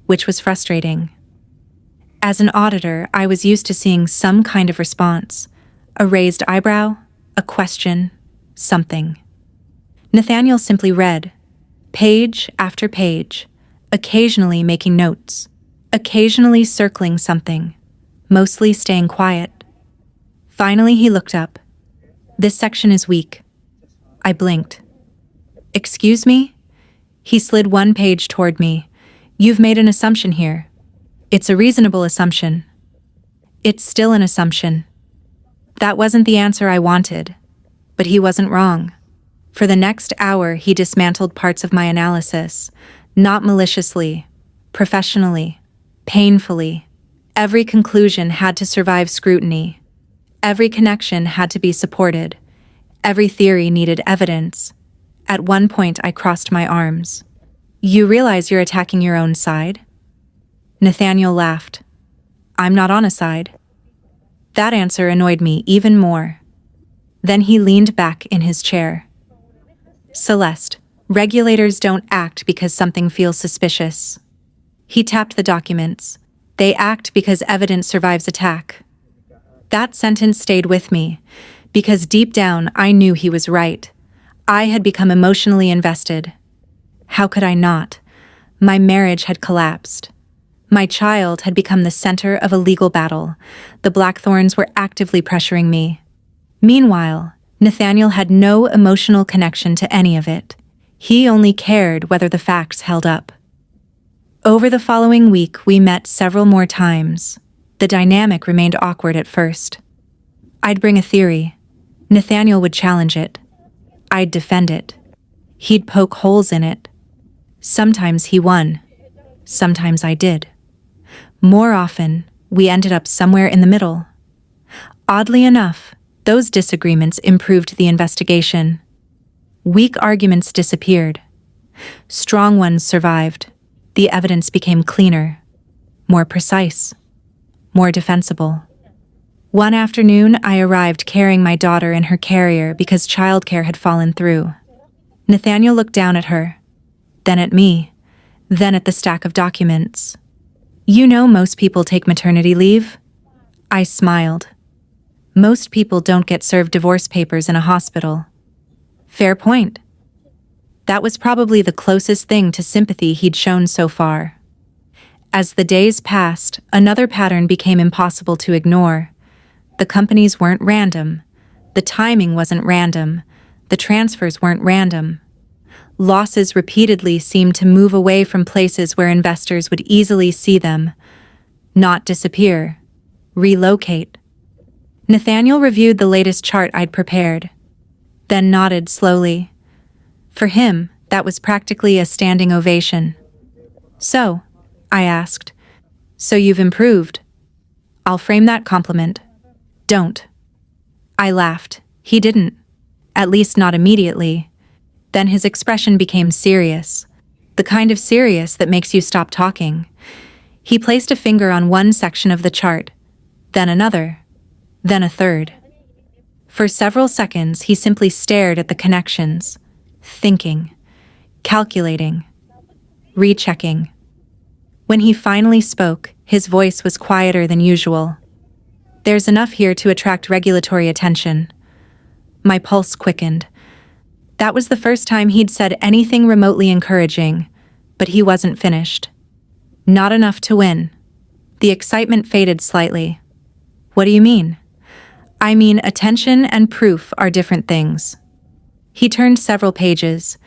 which was frustrating. As an auditor, I was used to seeing some kind of response, a raised eyebrow, a question, something. Nathaniel simply read, page after page, occasionally making notes, occasionally circling something, mostly staying quiet. Finally, he looked up. This section is weak. I blinked. Excuse me? He slid one page toward me. You've made an assumption here. It's a reasonable assumption. It's still an assumption. That wasn't the answer I wanted, but he wasn't wrong. For the next hour, he dismantled parts of my analysis, not maliciously, professionally, painfully. Every conclusion had to survive scrutiny. Every connection had to be supported. Every theory needed evidence. At one point, I crossed my arms. You realize you're attacking your own side? Nathaniel laughed. I'm not on a side. That answer annoyed me even more. Then he leaned back in his chair. Celeste, regulators don't act because something feels suspicious. He tapped the documents. They act because evidence survives attack. That sentence stayed with me, because deep down I knew he was right. I had become emotionally invested. How could I not? My marriage had collapsed. My child had become the center of a legal battle. The Blackthornes were actively pressuring me. Meanwhile, Nathaniel had no emotional connection to any of it. He only cared whether the facts held up. Over the following week, we met several more times. The dynamic remained awkward at first. I'd bring a theory. Nathaniel would challenge it. I'd defend it. He'd poke holes in it. Sometimes he won. Sometimes I did. More often, we ended up somewhere in the middle. Oddly enough, those disagreements improved the investigation. Weak arguments disappeared. Strong ones survived. The evidence became cleaner, more precise, more defensible. One afternoon, I arrived carrying my daughter in her carrier because childcare had fallen through. Nathaniel looked down at her, then at me, then at the stack of documents. You know most people take maternity leave? I smiled. Most people don't get served divorce papers in a hospital. Fair point. That was probably the closest thing to sympathy he'd shown so far. As the days passed, another pattern became impossible to ignore. The companies weren't random. The timing wasn't random. The transfers weren't random. Losses repeatedly seemed to move away from places where investors would easily see them. Not disappear. Relocate. Nathaniel reviewed the latest chart I'd prepared, then nodded slowly. For him, that was practically a standing ovation. So, I asked, so you've improved? I'll frame that compliment. Don't. I laughed. He didn't. At least not immediately. Then his expression became serious. The kind of serious that makes you stop talking. He placed a finger on one section of the chart, then another, then a third. For several seconds, he simply stared at the connections, thinking, calculating, rechecking. When he finally spoke, his voice was quieter than usual. There's enough here to attract regulatory attention. My pulse quickened. That was the first time he'd said anything remotely encouraging, but he wasn't finished. Not enough to win. The excitement faded slightly. What do you mean? I mean, attention and proof are different things. He turned several pages.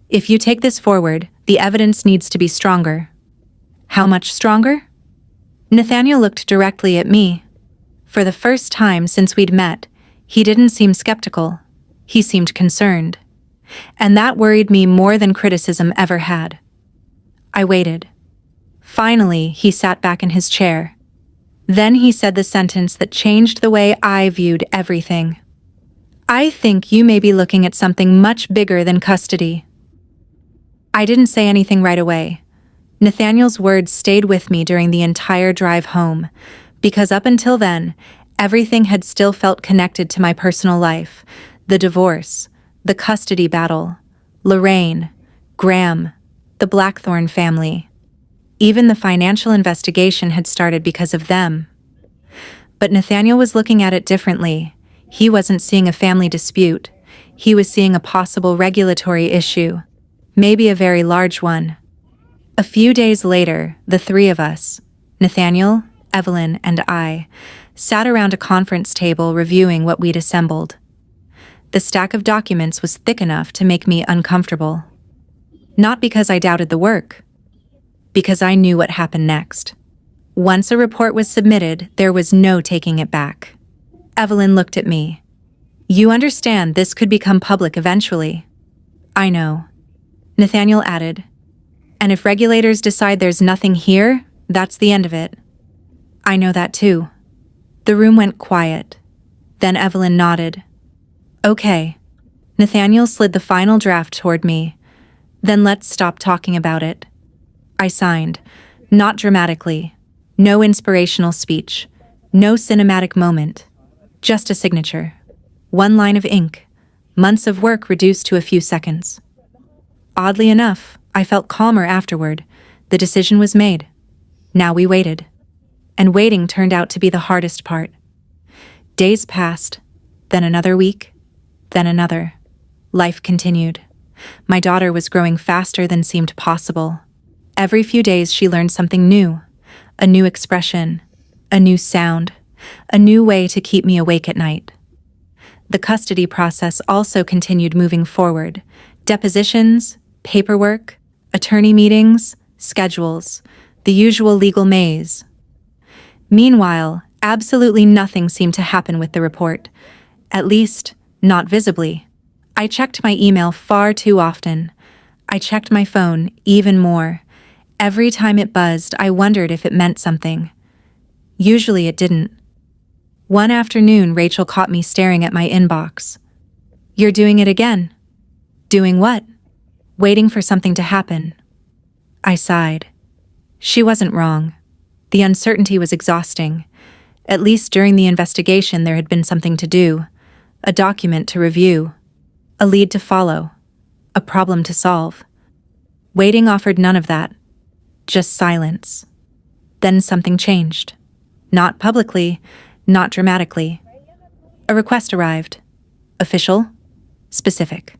If you take this forward, the evidence needs to be stronger. How much stronger? Nathaniel looked directly at me. For the first time since we'd met, he didn't seem skeptical. He seemed concerned. And that worried me more than criticism ever had. I waited. Finally, he sat back in his chair. Then he said the sentence that changed the way I viewed everything. I think you may be looking at something much bigger than custody. I didn't say anything right away. Nathaniel's words stayed with me during the entire drive home, because up until then, Everything had still felt connected to my personal life: the divorce, the custody battle, Lorraine, Graham, the Blackthorne family. Even the financial investigation had started because of them. But Nathaniel was looking at it differently. He wasn't seeing a family dispute. He was seeing a possible regulatory issue, maybe a very large one. A few days later, the three of us, Nathaniel, Evelyn, and I, sat around a conference table reviewing what we'd assembled. The stack of documents was thick enough to make me uncomfortable. Not because I doubted the work, because I knew what happened next. Once a report was submitted, there was no taking it back. Evelyn looked at me. "You understand this could become public eventually." "I know," Nathaniel added. "And if regulators decide there's nothing here, that's the end of it." "I know that too." The room went quiet. Then Evelyn nodded. "Okay." Nathaniel slid the final draft toward me. "Then let's stop talking about it." I signed, not dramatically. No inspirational speech. No cinematic moment. Just a signature. One line of ink. Months of work reduced to a few seconds. Oddly enough, I felt calmer afterward. The decision was made. Now we waited. And waiting turned out to be the hardest part. Days passed, then another week, then another. Life continued. My daughter was growing faster than seemed possible. Every few days she learned something new. A new expression, a new sound, a new way to keep me awake at night. The custody process also continued moving forward. Depositions, paperwork, attorney meetings, schedules, the usual legal maze. Meanwhile, absolutely nothing seemed to happen with the report. At least, not visibly. I checked my email far too often. I checked my phone even more. Every time it buzzed, I wondered if it meant something. Usually it didn't. One afternoon, Rachel caught me staring at my inbox. "You're doing it again." "Doing what?" "Waiting for something to happen." I sighed. She wasn't wrong. The uncertainty was exhausting. At least during the investigation there had been something to do. A document to review. A lead to follow. A problem to solve. Waiting offered none of that. Just silence. Then something changed. Not publicly, not dramatically. A request arrived. Official. Specific.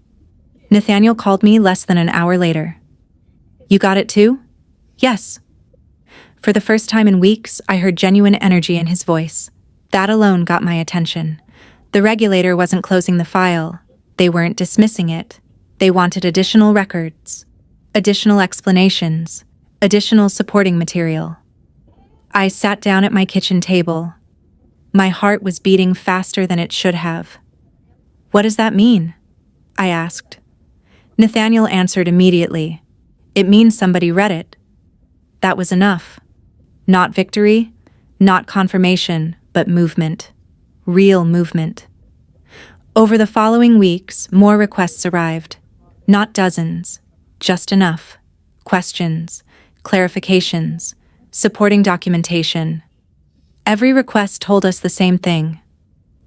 Nathaniel called me less than an hour later. "You got it too?" "Yes." For the first time in weeks, I heard genuine energy in his voice. That alone got my attention. The regulator wasn't closing the file. They weren't dismissing it. They wanted additional records, additional explanations, additional supporting material. I sat down at my kitchen table. My heart was beating faster than it should have. "What does that mean?" I asked. Nathaniel answered immediately. "It means somebody read it." That was enough. Not victory, not confirmation, but movement. Real movement. Over the following weeks, more requests arrived. Not dozens, just enough. Questions, clarifications, supporting documentation. Every request told us the same thing.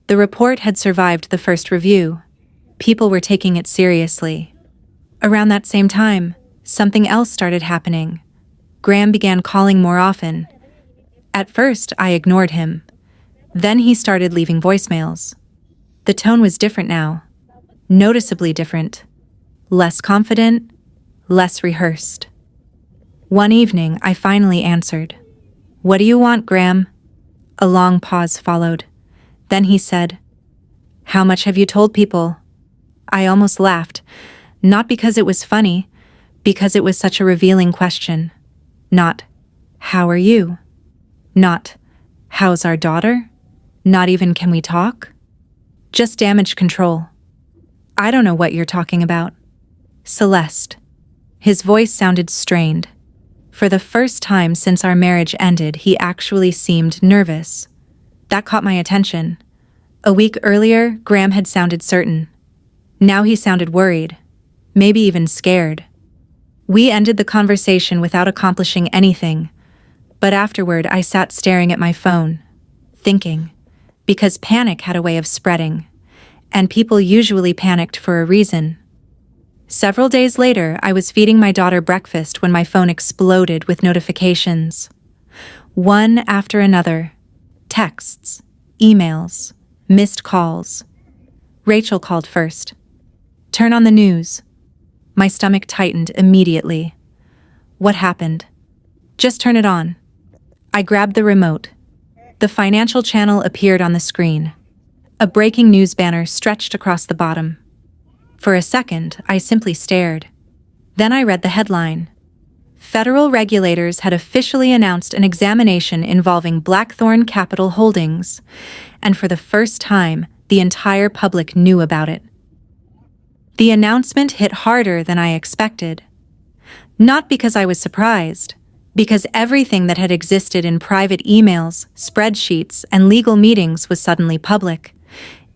The report had survived the first review. People were taking it seriously. Around that same time, something else started happening. Graham began calling more often. At first, I ignored him. Then he started leaving voicemails. The tone was different now. Noticeably different. Less confident, less rehearsed. One evening, I finally answered. "What do you want, Graham?" A long pause followed. Then he said, "How much have you told people?" I almost laughed, not because it was funny, because it was such a revealing question. Not, "How are you?" Not, "How's our daughter?" Not even, "Can we talk?" Just damage control. "I don't know what you're talking about." "Celeste." His voice sounded strained. For the first time since our marriage ended, he actually seemed nervous. That caught my attention. A week earlier, Graham had sounded certain. Now he sounded worried, maybe even scared. We ended the conversation without accomplishing anything, but afterward I sat staring at my phone, thinking. because panic had a way of spreading, and people usually panicked for a reason. Several days later, I was feeding my daughter breakfast when my phone exploded with notifications. One after another. Texts, emails, missed calls. Rachel called first. "Turn on the news." My stomach tightened immediately. "What happened?" "Just turn it on." I grabbed the remote. The financial channel appeared on the screen. A breaking news banner stretched across the bottom. For a second, I simply stared. Then I read the headline. Federal regulators had officially announced an examination involving Blackthorne Capital Holdings, and for the first time, the entire public knew about it. The announcement hit harder than I expected. Not because I was surprised, because everything that had existed in private emails, spreadsheets, and legal meetings was suddenly public.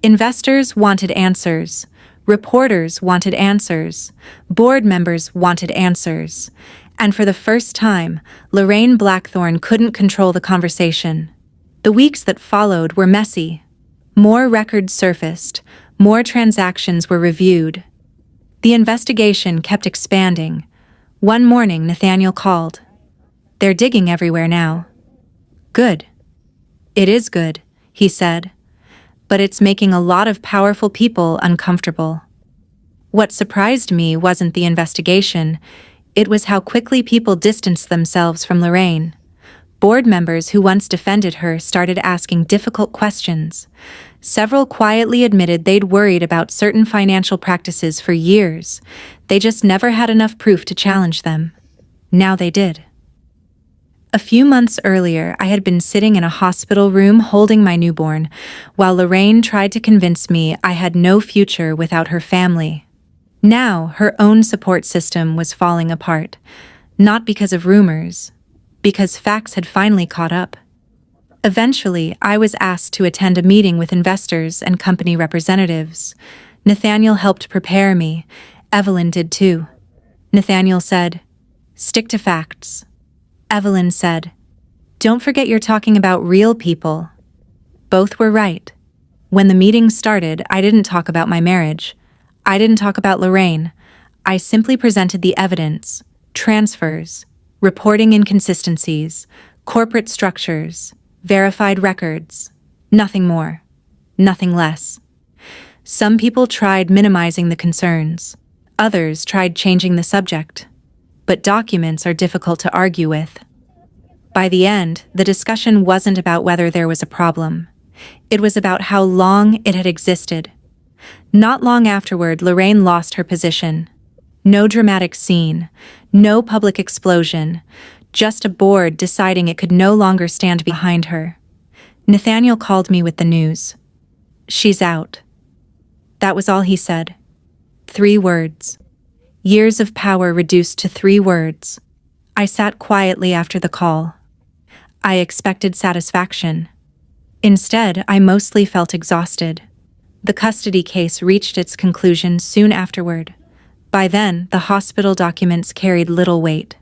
Investors wanted answers. Reporters wanted answers. Board members wanted answers. And for the first time, Lorraine Blackthorne couldn't control the conversation. The weeks that followed were messy. More records surfaced. More transactions were reviewed. The investigation kept expanding. One morning, Nathaniel called. "They're digging everywhere now." "Good." "It is good," he said. "But it's making a lot of powerful people uncomfortable." What surprised me wasn't the investigation, it was how quickly people distanced themselves from Lorraine. Board members who once defended her started asking difficult questions. Several quietly admitted they'd worried about certain financial practices for years. They just never had enough proof to challenge them. Now they did. A few months earlier, I had been sitting in a hospital room holding my newborn, while Lorraine tried to convince me I had no future without her family. Now, her own support system was falling apart, not because of rumors, because facts had finally caught up. Eventually, I was asked to attend a meeting with investors and company representatives. Nathaniel helped prepare me. Evelyn did too. Nathaniel said, "Stick to facts." Evelyn said, "Don't forget you're talking about real people." Both were right. When the meeting started, I didn't talk about my marriage. I didn't talk about Lorraine. I simply presented the evidence, transfers, reporting inconsistencies, corporate structures, verified records. Nothing more. Nothing less. Some people tried minimizing the concerns. Others tried changing the subject. But documents are difficult to argue with. By the end, the discussion wasn't about whether there was a problem. It was about how long it had existed. Not long afterward, Lorraine lost her position. No dramatic scene, no public explosion, just a board deciding it could no longer stand behind her. Nathaniel called me with the news. "She's out." That was all he said. 3 words. Years of power reduced to 3 words. I sat quietly after the call. I expected satisfaction. Instead, I mostly felt exhausted. The custody case reached its conclusion soon afterward. By then, the hospital documents carried little weight.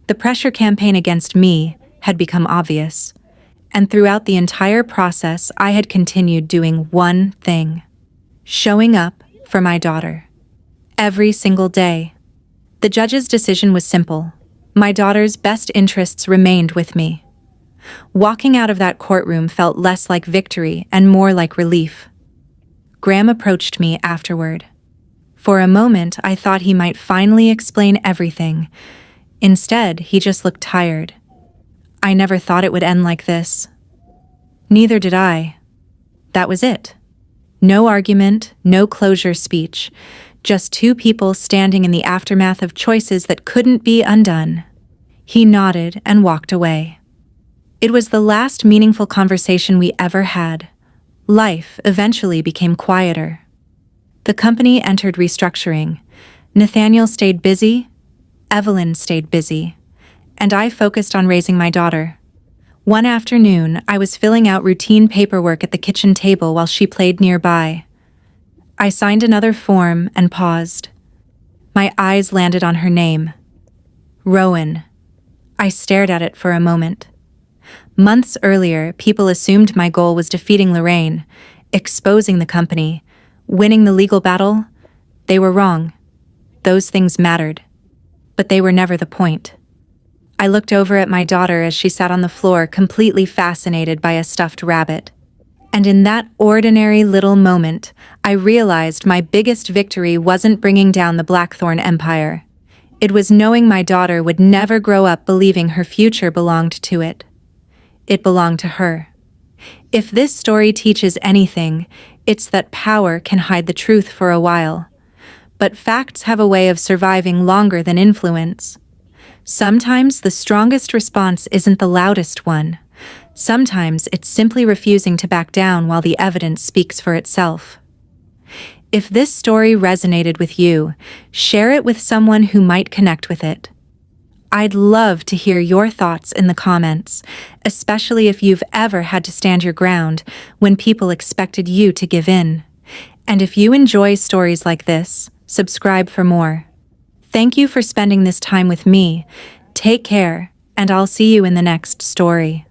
The pressure campaign against me had become obvious, and throughout the entire process, I had continued doing one thing: showing up for my daughter. Every single day. The judge's decision was simple. My daughter's best interests remained with me. Walking out of that courtroom felt less like victory and more like relief. Graham approached me afterward. For a moment, I thought he might finally explain everything. Instead, he just looked tired. I never thought it would end like this. Neither did I. That was it. No argument, no closure speech. Just 2 people standing in the aftermath of choices that couldn't be undone. He nodded and walked away. It was the last meaningful conversation we ever had. Life eventually became quieter. The company entered restructuring. Nathaniel stayed busy. Evelyn stayed busy. And I focused on raising my daughter. One afternoon, I was filling out routine paperwork at the kitchen table while she played nearby. I signed another form and paused. My eyes landed on her name. Rowan. I stared at it for a moment. Months earlier, people assumed my goal was defeating Lorraine, exposing the company, winning the legal battle. They were wrong. Those things mattered. But they were never the point. I looked over at my daughter as she sat on the floor, completely fascinated by a stuffed rabbit. And in that ordinary little moment, I realized my biggest victory wasn't bringing down the Blackthorne empire. It was knowing my daughter would never grow up believing her future belonged to it. It belonged to her. If this story teaches anything, it's that power can hide the truth for a while. But facts have a way of surviving longer than influence. Sometimes the strongest response isn't the loudest one. Sometimes it's simply refusing to back down while the evidence speaks for itself. If this story resonated with you, share it with someone who might connect with it. I'd love to hear your thoughts in the comments, especially if you've ever had to stand your ground when people expected you to give in. And if you enjoy stories like this, subscribe for more. Thank you for spending this time with me. Take care, and I'll see you in the next story.